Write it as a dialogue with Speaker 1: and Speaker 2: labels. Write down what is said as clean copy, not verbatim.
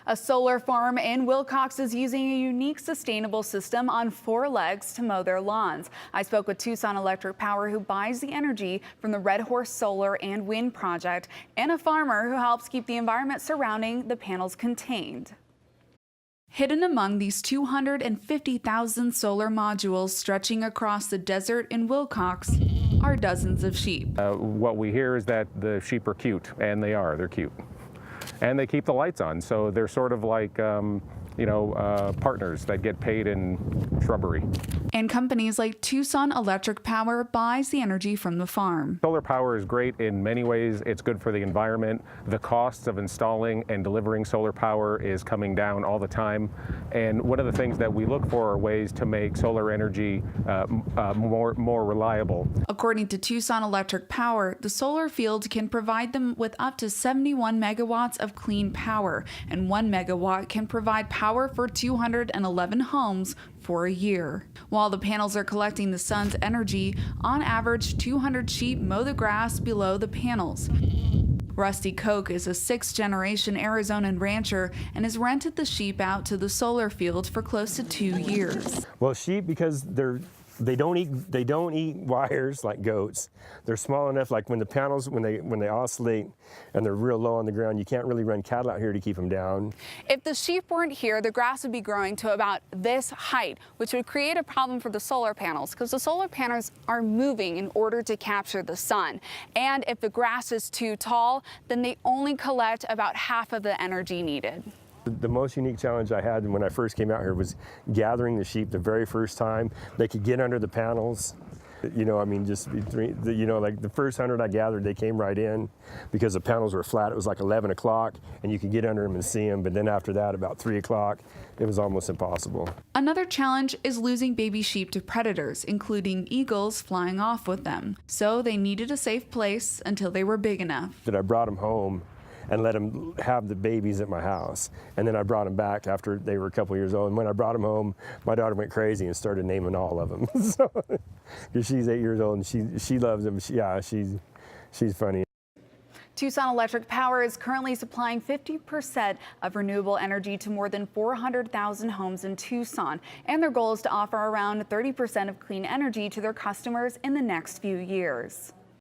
Speaker 1: A solar farm in Wilcox is using a unique sustainable system on 4 legs to mow their lawns. I spoke with Tucson Electric Power, who buys the energy from the Red Horse Solar and Wind project, and a farmer who helps keep the environment surrounding the panels contained. Hidden among these 250,000 solar modules stretching across the desert in Wilcox are dozens of sheep.
Speaker 2: What we hear is that the sheep are cute, and they're cute. And they keep the lights on, so they're sort of like, partners that get paid in shrubbery.
Speaker 1: And companies like Tucson Electric Power buys the energy from the farm.
Speaker 2: Solar power is great in many ways. It's good for the environment. The costs of installing and delivering solar power is coming down all the time. And one of the things that we look for are ways to make solar energy more reliable.
Speaker 1: According to Tucson Electric Power, the solar field can provide them with up to 71 megawatts of clean power, and 1 megawatt can provide power for 211 homes for a year. While the panels are collecting the sun's energy, on average 200 sheep mow the grass below the panels. Rusty Koch is a 6th-generation Arizonan rancher and has rented the sheep out to the solar field for close to 2 years.
Speaker 3: Well, sheep, because they don't eat wires like goats. They're small enough, like when the panels, when they oscillate and they're real low on the ground, you can't really run cattle out here to keep them down.
Speaker 1: If the sheep weren't here, the grass would be growing to about this height, which would create a problem for the solar panels, because the solar panels are moving in order to capture the sun. And if the grass is too tall, then they only collect about half of the energy needed.
Speaker 3: The most unique challenge I had when I first came out here was gathering the sheep the very first time. They could get under the panels. Like the first 100 I gathered, they came right in because the panels were flat. It was like 11 o'clock and you could get under them and see them. But then after that, about 3 o'clock, it was almost impossible.
Speaker 1: Another challenge is losing baby sheep to predators, including eagles flying off with them. So they needed a safe place until they were big enough.
Speaker 3: That I brought them home and let them have the babies at my house. And then I brought them back after they were a couple years old. And when I brought them home, my daughter went crazy and started naming all of them. So, because she's 8 years old and she loves them. She's funny.
Speaker 1: Tucson Electric Power is currently supplying 50% of renewable energy to more than 400,000 homes in Tucson. And their goal is to offer around 30% of clean energy to their customers in the next few years.